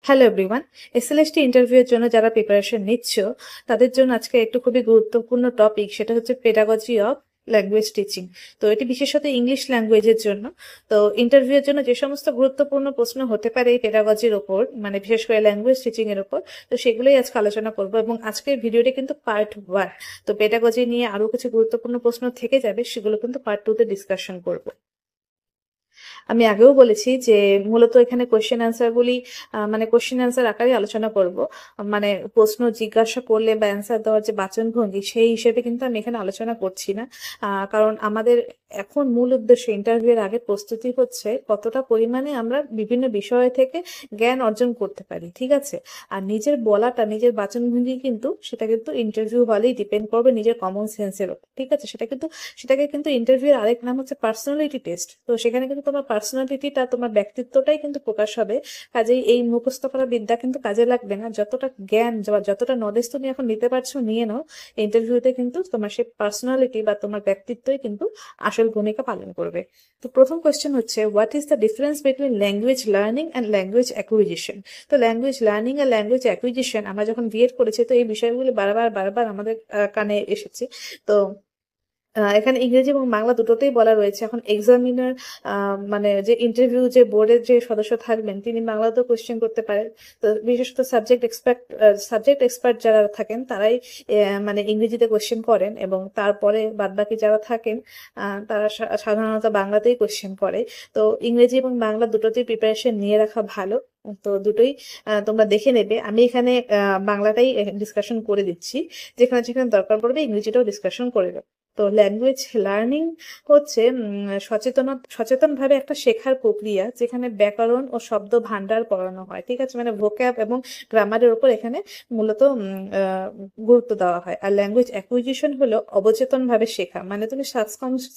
Hello everyone. SLST interview এর জন্য যারা প্রিপারেশন নিচ্ছ তাদের জন্য আজকে একটু খুবই গুরুত্বপূর্ণ টপিক, সেটা হচ্ছে পেডাগজি অফ ল্যাঙ্গুয়েজ টিচিং। তো এটি বিশেষত ইংলিশ ল্যাঙ্গুয়েজের জন্য। তো ইন্টারভিউ এর জন্য যে সমস্ত গুরুত্বপূর্ণ প্রশ্ন হতে পারে এই পেডাগজির ওপর, মানে বিশেষ করে ল্যাঙ্গুয়েজ টিচিং এর ওপর, তো সেগুলোই আজকে আলোচনা করব। এবং আজকের ভিডিওটি কিন্তু পার্ট 1। তো পেডাগজি নিয়ে আরো কিছু গুরুত্বপূর্ণ প্রশ্ন থেকে যাবে, সেগুলো কিন্তু পার্ট 2 তে ডিসকাশন করব। আমি আগেও বলেছি যে মূলত এখানে কোশ্চেন অ্যান্সার গুলি মানে কোশ্চেন অ্যান্সার আকারে আলোচনা করব। মানে প্রশ্ন জিজ্ঞাসা করলে বা অ্যান্সার দেওয়ার যে বাচনভঙ্গি, সেই হিসেবে কিন্তু আমি এখানে আলোচনা করছি না। কারণ আমাদের এখন মূল উদ্দেশ্য ইন্টারভিউ এর আগে প্রস্তুতি হচ্ছে কতটা পরিমাণে আমরা বিভিন্ন বিষয় থেকে জ্ঞান অর্জন করতে পারি, ঠিক আছে। আর নিজের বলাটা, নিজের বাচনভঙ্গি কিন্তু সেটা কিন্তু ইন্টারভিউ হলেই ডিপেন্ড করবে নিজের কমন সেন্সের উপর, ঠিক আছে। সেটাকে কিন্তু ইন্টারভিউ এর আরেক নাম হচ্ছে পার্সোনালিটি টেস্ট। তো সেখানে কিন্তু তোমার পার্সোনালিটিটা, তোমার ব্যক্তিত্বটাই কিন্তু প্রকাশ হবে। কাজেই এই মুখস্থ করা বিদ্যা কিন্তু কাজে লাগবে না। যতটা জ্ঞান বা যতটা নলেজ তুমি এখন নিতে পারছো নিয়ে নাও, ইন্টারভিউতে কিন্তু তোমার সেই পার্সোনালিটি বা তোমার ব্যক্তিত্বই কিন্তু আসল ভূমিকা পালন করবে। তো প্রথম কোয়েশ্চেন হচ্ছে, what is the difference between language learning and language acquisition? তো ল্যাঙ্গুয়েজ লার্নিং আর ল্যাঙ্গুয়েজ অ্যাকুইজিশন আমরা যখন বিএড করেছি, তো এই বিষয়গুলি বারবার আমাদের কানে এসেছে। তো এখানে ইংরেজি এবং বাংলা দুটোতেই বলা রয়েছে। এখন এক্সামিনার মানে যে ইন্টারভিউ যে বোর্ডের যে সদস্য থাকবেন, তিনি বাংলাতেও কোয়েশ্চেন করতে পারেন। তো বিশেষত সাবজেক্ট এক্সপার্ট যারা থাকেন তারাই মানে ইংরেজিতে কোয়েশ্চেন করেন, এবং তারপরে বাদবাকি যারা থাকেন তারা সাধারণত বাংলাতেই কোয়েশ্চেন করে। তো ইংরেজি এবং বাংলা দুটোতেই প্রিপারেশন নিয়ে রাখা ভালো। তো দুটোই তোমরা দেখে নেবে। আমি এখানে বাংলাটাই ডিসকাশন করে দিচ্ছি, যেখানে যেখানে দরকার পড়বে ইংরেজিটাও ডিসকাশন করে দেবো। তো ল্যাঙ্গুয়েজ লার্নিং হচ্ছে সচেতনভাবে একটা শেখার প্রক্রিয়া, যেখানে ব্যাকরণ ও শব্দ ভান্ডার পড়ানো হয়, ঠিক আছে। মানে ভোক্যাব এবং গ্রামারের উপর এখানে মূলত গুরুত্ব দেওয়া হয়। আর ল্যাঙ্গুয়েজ অ্যাকুইজিশন হলো অবচেতনভাবে শেখা, মানে তুমি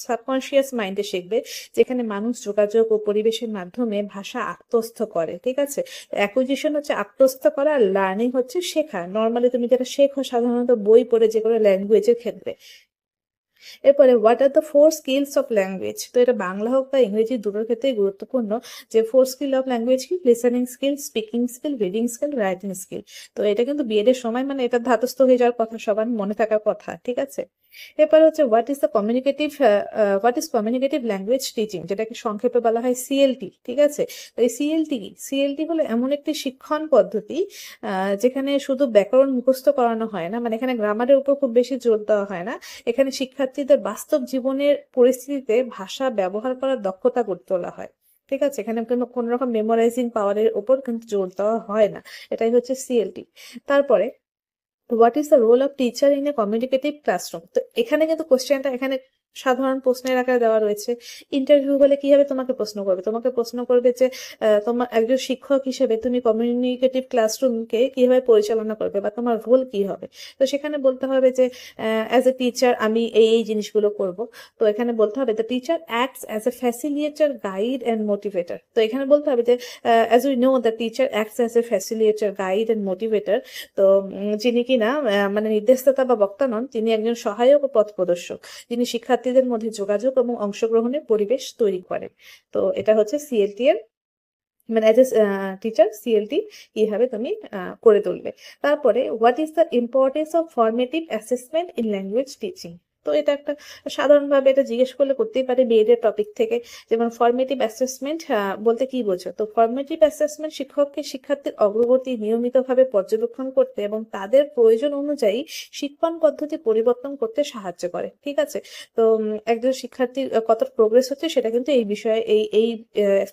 সাবকনশিয়াস মাইন্ডে শিখবে, যেখানে মানুষ যোগাযোগ ও পরিবেশের মাধ্যমে ভাষা আত্মস্থ করে, ঠিক আছে। অ্যাকুইজিশন হচ্ছে আত্মস্থ করা, আর লার্নিং হচ্ছে শেখা। নর্মালি তুমি যেটা শেখো সাধারণত বই পড়ে, যে কোনো ল্যাঙ্গুয়েজের ক্ষেত্রে। এরপরে, what are the four skills of language? তো এটা বাংলা হোক বা ইংরেজি, দুটোর ক্ষেত্রেই গুরুত্বপূর্ণ। যে ফোর স্কিল অফ ল্যাঙ্গুয়েজ কি? Listening skill, speaking skill, reading skill, writing skill. তো এটা কিন্তু বিএড এর সময় মানে এটা ধাতস্থ হয়ে যাওয়ার কথা, সবার মনে থাকার কথা, ঠিক আছে। এরপর হচ্ছে, what is communicative language teaching, যেটাকে সংক্ষেপে বলা হয় সিএলটি, ঠিক আছে। তো এই সিএলটি কি? সিএলটি হলো এমন একটি শিক্ষণ পদ্ধতি যেখানে শুধু ব্যাকরণ মুখস্থ করানো হয় না, মানে এখানে গ্রামারের উপর খুব বেশি জোর দেওয়া হয় না। এখানে শিক্ষার্থীদের বাস্তব জীবনের পরিস্থিতিতে ভাষা ব্যবহার করার দক্ষতা গড়ে তোলা হয়, ঠিক আছে। এখানে কোনো রকম মেমোরাইজিং পাওয়ারের উপর কিন্তু জোর দেওয়া হয় না। এটাই হচ্ছে সিএলটি। তারপরে, what is the role of teacher in a communicative classroom? তো এখানে কিন্তু কোশ্চেনটা এখানে সাধারণ প্রশ্নের আকারে দেওয়া রয়েছে। ইন্টারভিউ হলে কিভাবে তোমাকে প্রশ্ন করবে? তোমাকে প্রশ্ন করবে যে তোমার একজন শিক্ষক হিসেবে তুমি কমিউনিকেটিভ ক্লাসরুমকে কিভাবে পরিচালনা করবে, বা তোমার রোল কি হবে। তো সেখানে বলতে হবে যে অ্যাজ এ টিচার আমি এই জিনিসগুলো করব। তো এখানে বলতে হবে the teacher acts as a facilitator, guide and motivator. তো এখানে বলতে হবে যে as we know the teacher acts as a facilitator, guide and motivator. তো যিনি কিনা মানে নির্দেশদাতা বা বক্তা নন, তিনি একজন সহায়ক ও পথ প্রদর্শক, যিনি শিক্ষার্থীদের মধ্যে যোগাযোগ এবং অংশগ্রহণের পরিবেশ তৈরি করে। তো এটা হচ্ছে সিএলটি এর, মানে অ্যাজ এ টিচার সিএলটি কিভাবে তুমি করে তুলবে। তারপরে, what is the importance of formative assessment in language teaching? তো এটা একটা সাধারণভাবে এটা জিজ্ঞেস করলে করতেই পারে বিএড এর টপিক থেকে। যেমন ফর্মেটিভ অ্যাসেসমেন্ট বলতে কি বোঝো? তো ফর্মেটিভ অ্যাসেসমেন্ট শিক্ষককে শিক্ষার্থীর অগ্রগতি নিয়মিতভাবে পর্যবেক্ষণ করতে এবং তাদের প্রয়োজন অনুযায়ী শিক্ষণ পদ্ধতি পরিবর্তন করতে সাহায্য করে, ঠিক আছে। তো একজন শিক্ষার্থীর কতটা প্রোগ্রেস হচ্ছে সেটা কিন্তু এই বিষয়ে এই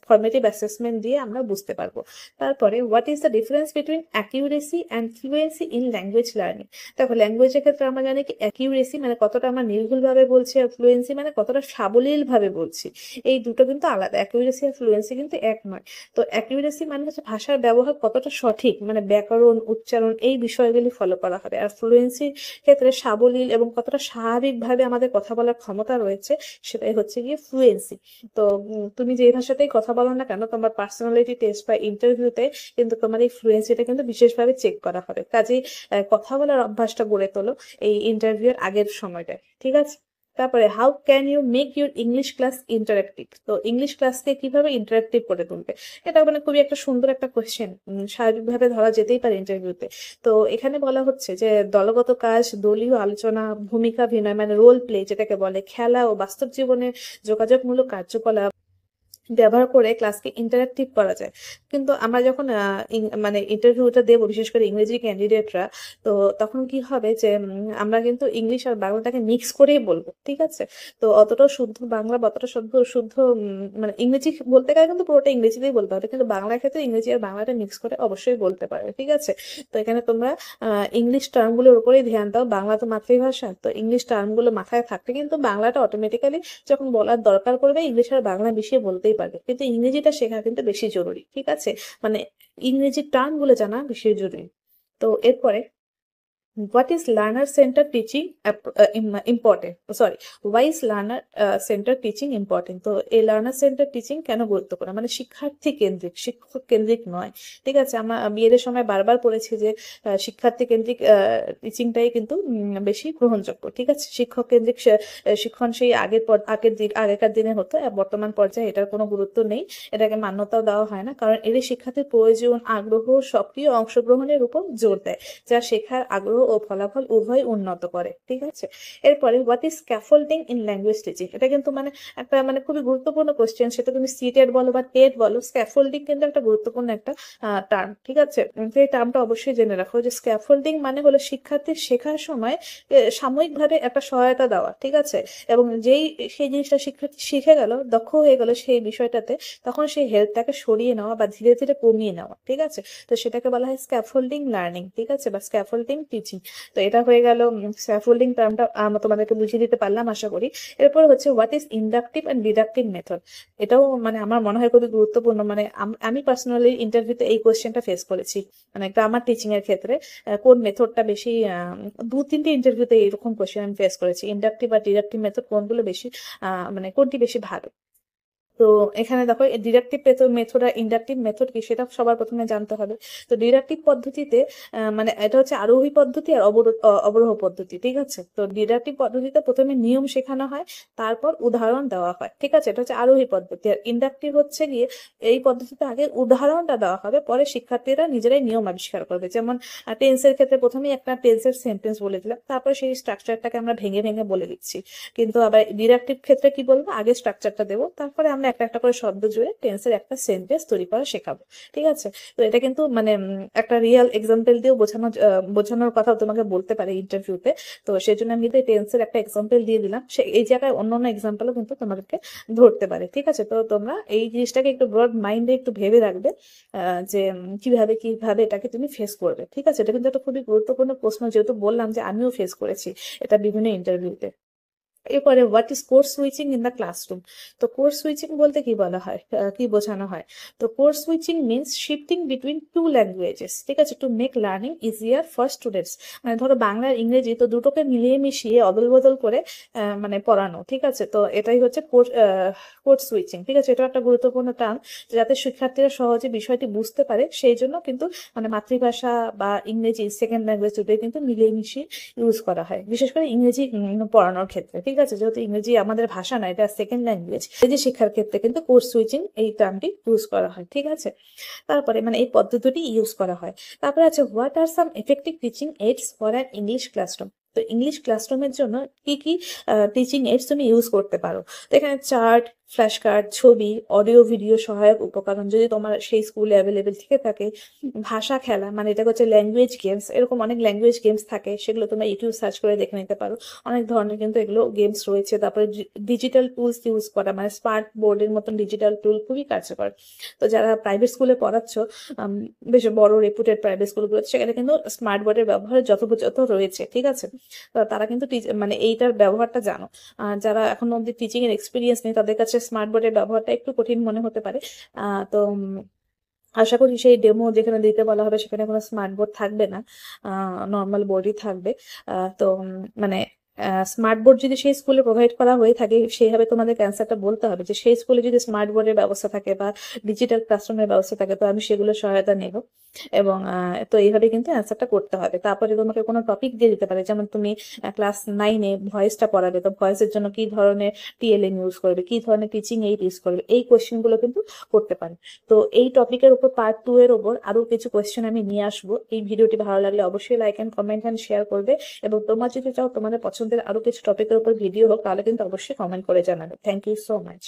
ফর্মেটিভ অ্যাসেসমেন্ট দিয়ে আমরা বুঝতে পারবো। তারপরে, what is the difference between accuracy and fluency in language learning? দেখো, ল্যাঙ্গুয়েজের ক্ষেত্রে আমরা জানি কি অ্যাকিউরেসি মানে কতটা আমরা নির্ভুল ভাবে বলছি, আর ফ্লুয়েন্সি মানে কতটা সাবলীল ভাবে বলছি। এই দুটো কিন্তু আলাদা, অ্যাকিউরেসি আর ফ্লুয়েন্সি কিন্তু এক নয়। তো অ্যাকিউরেসি মানে হচ্ছে ভাষার ব্যবহার কতটা সঠিক, মানে ব্যাকরণ, উচ্চারণ, এই বিষয়গুলি ফলো করা হবে। আর ফ্লুয়েন্সির ক্ষেত্রে সাবলীল এবং কতটা স্বাভাবিকভাবে আমাদের কথা বলার ক্ষমতা রয়েছে, সেটাই হচ্ছে গিয়ে ফ্লুয়েন্সি। তো তুমি যে ভাষাতেই কথা বলো না কেন, তোমার পার্সোনালিটি টেস্ট বা ইন্টারভিউতে কিন্তু তোমার এই ফ্লুয়েন্সিটা কিন্তু বিশেষভাবে চেক করা হবে। কাজেই কথা বলার অভ্যাসটা গড়ে তোলো এই ইন্টারভিউর আগের সময়টায়, ঠিক আছে। তারপরে how can you make your English class interactive, তো ইংলিশ ক্লাসকে কিভাবে ইন্টারেক্টিভ করে তুলবে। এটা মানে খুবই একটা সুন্দর একটা কোয়েশ্চেন, স্বাভাবিকভাবে ধরা যেতেই পারে ইন্টারভিউতে। তো এখানে বলা হচ্ছে যে দলগত কাজ, দলীয় আলোচনা, ভূমিকা অভিনয় মানে রোল প্লে যেটাকে বলে, খেলা ও বাস্তব জীবনে যোগাযোগমূলক কার্যকলাপ ব্যবহার করে ক্লাসকে ইন্টারাক্টিভ করা যায়। কিন্তু আমরা যখন মানে ইন্টারভিউটা দেবো, বিশেষ করে ইংরেজি ক্যান্ডিডেটরা, তো তখন কি হবে যে আমরা কিন্তু ইংলিশ আর বাংলাটাকে মিক্স করেই বলবো, ঠিক আছে। তো অতটাও শুদ্ধ বাংলা বা অতটা শুদ্ধ শুদ্ধ মানে ইংরেজি বলতে গেলে কিন্তু পুরোটা ইংরেজিতেই বলতে হবে, কিন্তু বাংলার ক্ষেত্রে ইংরেজি আর বাংলাটা মিক্স করে অবশ্যই বলতে পারবে, ঠিক আছে। তো এখানে তোমরা ইংলিশ টার্মগুলোর উপরেই ধ্যান দাও, বাংলা তো মাতৃভাষা, তো ইংলিশ টার্মগুলো মাথায় থাকলে কিন্তু বাংলাটা অটোমেটিক্যালি যখন বলার দরকার পড়বে ইংলিশ আর বাংলা মিশিয়ে বলতেই পারবে। কিন্তু ইংরেজিটা শেখা কিন্তু বেশি জরুরি, ঠিক আছে, মানে ইংরেজি টার্মগুলো জানা বেশি জরুরি। তো এরপরে what is learner centered teaching important, sorry, why is learner centered teaching important, তো এই লার্নার সেন্টার টিচিং কেন গুরুত্বপূর্ণ, মানে শিক্ষার্থী কেন্দ্রিক, শিক্ষক কেন্দ্রিক নয়, ঠিক আছে। আমরা বিএড সময় বারবার পড়েছি যে শিক্ষার্থী কেন্দ্রিক টিচিংটাই কিন্তু বেশি গ্রহণযোগ্য, ঠিক আছে। শিক্ষক কেন্দ্রিক শিক্ষণ সেই আগেকার দিনে হতো, বর্তমান পর্যায়ে এটার কোনো গুরুত্ব নেই, এটাকে মান্যতাও দেওয়া হয় না, কারণ এর শিক্ষার্থীর প্রয়োজন, আগ্রহ, সক্রিয় অংশগ্রহণের উপর জোর দেয়, যা শেখার আগ্রহ ও ফলাফল উভয় উন্নত করে, ঠিক আছে। এরপরে what is scaffolding in language teaching, এটা কিন্তু মানে একটা মানে খুবই গুরুত্বপূর্ণ কোশ্চেন, সেটা তুমি সিটেড বলো বা টেট বলো, স্ক্যাফোল্ডিং কিন্তু একটা গুরুত্বপূর্ণ একটা টার্ম, ঠিক আছে। এই টার্মটা অবশ্যই জেনে রাখো যে স্ক্যাফোল্ডিং মানে হলো শিক্ষার্থীর শেখার সময় সাময়িকভাবে একটা সহায়তা দেওয়া, ঠিক আছে, এবং সেই জিনিসটা শিক্ষার্থী শিখে গেল, দক্ষ হয়ে গেল সেই বিষয়টাতে, তখন সেই হেল্পটাকে সরিয়ে নেওয়া বা ধীরে ধীরে কমিয়ে নেওয়া, ঠিক আছে। তো সেটাকে বলা হয় স্ক্যাফোল্ডিং লার্নিং, ঠিক আছে, বা স্ক্যাফোল্ডিং টিচিং। তো এটা হয়ে গেল স্ক্যাফোল্ডিং টার্মটা আমরা তোমাদেরকে বুঝিয়ে দিতে পারলাম আশা করি। এরপর হচ্ছে what is inductive and deductive method, এটাও মানে আমার মনে হয় খুবই গুরুত্বপূর্ণ, মানে আমি পার্সোনালি ইন্টারভিউতে এই কোয়েশ্চেনটা ফেস করেছি, মানে গ্রামার টিচিং এর ক্ষেত্রে কোন মেথডটা বেশি, 2-3টে ইন্টারভিউতে এরকম কোয়েশ্চেন আমি ফেস করেছি, ইন্ডাকটিভ আর ডিডাকটিভ মেথড কোনগুলো বেশি মানে কোনটি বেশি ভালো। তো এখানে দেখো ডিডাকটিভ মেথড আর ইন্ডাকটিভ মেথড কি সেটা সবার প্রথমে জানতে হবে। তো ডিডাকটিভ পদ্ধতিতে মানে এটা হচ্ছে আরোহী পদ্ধতি আর অবরোহ পদ্ধতি, ঠিক আছে। তো ডিডাকটিভ পদ্ধতিতে প্রথমে নিয়ম শেখানো হয়, তারপর উদাহরণ দেওয়া হয়, ঠিক আছে, এটা হচ্ছে আরোহী পদ্ধতি। আর ইন্ডাকটিভ হচ্ছে গিয়ে এই পদ্ধতিতে আগে উদাহরণটা দেওয়া হবে, পরে শিক্ষার্থীরা নিজেরাই নিয়ম আবিষ্কার করবে। যেমন টেন্সের ক্ষেত্রে প্রথমেই একটা টেন্সের সেন্টেন্স বলে দিলাম, তারপরে সেই স্ট্রাকচারটাকে আমরা ভেঙে ভেঙে বলে দিচ্ছি। কিন্তু আবার ডিডাকটিভ ক্ষেত্রে কি বলবো, আগে স্ট্রাকচারটা দেবো, তারপরে আমরা একটা একটা করে শব্দ জুড়ে টেন্সের একটা সেন্টেন্স তৈরি করা শেখাবো, ঠিক আছে। তো এটা কিন্তু মানে একটা রিয়েল এক্সাম্পল দিয়েও বোঝানোর কথা তোমাকে বলতে পারে ইন্টারভিউতে। তো সেই জন্য আমি কিন্তু টেন্সের একটা এক্সাম্পল দিয়ে দিলাম, এই জায়গায় অন্য অন্য এক্সাম্পলও কিন্তু তোমাদেরকে ধরতে পারে, ঠিক আছে। তো তোমরা এই জিনিসটাকে একটু ব্রড মাইন্ডে একটু ভেবে রাখবে যে কিভাবে এটাকে তুমি ফেস করবে, ঠিক আছে। এটা কিন্তু একটা খুবই গুরুত্বপূর্ণ প্রশ্ন, যেহেতু বললাম যে আমিও ফেস করেছি এটা বিভিন্ন ইন্টারভিউতে। এরপরে what is course switching in the classroom, তো কোর্স সুইচিং বলতে কি বলা হয়, কি বোঝানো হয়। তো course switching means shifting between two languages, ঠিক আছে, to make learning easier for students, মানে ধরো বাংলা আর ইংরেজি তো দুটোকে মিলিয়ে মিশিয়ে অদল বদল করে মানে পড়ানো, ঠিক আছে। তো এটাই হচ্ছে কোর্স সুইচিং, ঠিক আছে। এটা একটা গুরুত্বপূর্ণ টার্ম, যাতে শিক্ষার্থীরা সহজে বিষয়টি বুঝতে পারে, সেই জন্য কিন্তু মানে মাতৃভাষা বা ইংরেজি সেকেন্ড ল্যাঙ্গুয়েজ দুটোই কিন্তু মিলিয়ে মিশিয়ে ইউজ করা হয়, বিশেষ করে ইংরেজি পড়ানোর ক্ষেত্রে, ঠিক আছে। যেহেতু ইংরেজি আমাদের ভাষা না, এটা সেকেন্ড ল্যাঙ্গুয়েজ, ইংরেজি শিক্ষার ক্ষেত্রে কিন্তু কোর্স সুইচিং এই টার্মটি ইউজ করা হয়, ঠিক আছে। তারপরে মানে এই পদ্ধতিটি ইউজ করা হয়। তারপরে আছে what are some effective teaching AIDS for an English classroom, তো ইংলিশ ক্লাসরুমের জন্য কি কি টিচিং এইডস তুমি ইউজ করতে পারো। তো এখানে চার্ট, ফ্ল্যাশ কার্ড, ছবি, অডিও ভিডিও সহায়ক উপকরণ যদি তোমার সেই স্কুলে অ্যাভেলেবেল থেকে থাকে, ভাষা খেলা মানে এটা হচ্ছে ল্যাঙ্গুয়েজ গেমস, এরকম অনেক ল্যাঙ্গুয়েজ গেমস থাকে, সেগুলো তোমরা ইউটিউব সার্চ করে দেখে নিতে পারো, অনেক ধরনের কিন্তু এগুলো গেমস রয়েছে। তারপরে ডিজিটাল টুলস ইউজ করা, মানে স্মার্ট বোর্ডের মতন ডিজিটাল টুল খুবই কার্যকর। তো যারা প্রাইভেট স্কুলে পড়াচ্ছ, বেশ বড় রেপুটেড প্রাইভেট স্কুলগুলো, সেখানে কিন্তু স্মার্ট বোর্ডের ব্যবহার যথোপযথ রয়েছে, ঠিক আছে। তো তারা কিন্তু মানে এইটার ব্যবহারটা জানো। যারা এখন অব্দি টিচিং এর এক্সপিরিয়েন্স নেই, তাদের কাছে স্মার্ট বোর্ডের ব্যবহারটা একটু কঠিন মনে হতে পারে। তো আশা করি সেই ডেমো যেখানে দিতে বলা হবে সেখানে কোনো স্মার্ট বোর্ড থাকবে না, নর্মাল বোর্ডই থাকবে। তো মানে স্মার্ট বোর্ড যদি সেই স্কুলে প্রোভাইড করা হয়ে থাকে, সেইভাবে তোমাদের অ্যান্সারটা বলতে হবে যে সেই স্কুলে যদি স্মার্ট বোর্ডের ব্যবস্থা থাকে বা ডিজিটাল ক্লাসরুমের ব্যবস্থা থাকে, তো আমি সেগুলো সহায়তা নেব। এবং তো এইভাবে কিন্তু অ্যান্সারটা করতে হবে। তারপরে তোমাকে কোনো টপিক দিয়ে দিতে পারে, যেমন তুমি ক্লাস 9-এ ভয়েসটা পড়াবে, তো ভয়েসের জন্য কি ধরনের টিএলএম ইউজ করবে, কি ধরনের টিচিং এইড ইউজ করবে, এই কোয়েশ্চেনগুলো কিন্তু করতে পারে। তো এই টপিকের উপর পার্ট 2 এর উপর আরো কিছু কোয়েশ্চেন আমি নিয়ে আসবো। এই ভিডিওটি ভালো লাগলে অবশ্যই like and comment and share করবে, এবং তোমরা যদি চাও তোমাদের পছন্দের আরো কিছু টপিকের উপর ভিডিও হোক, তাহলে কিন্তু অবশ্যই কমেন্ট করে জানাবে। Thank you so much.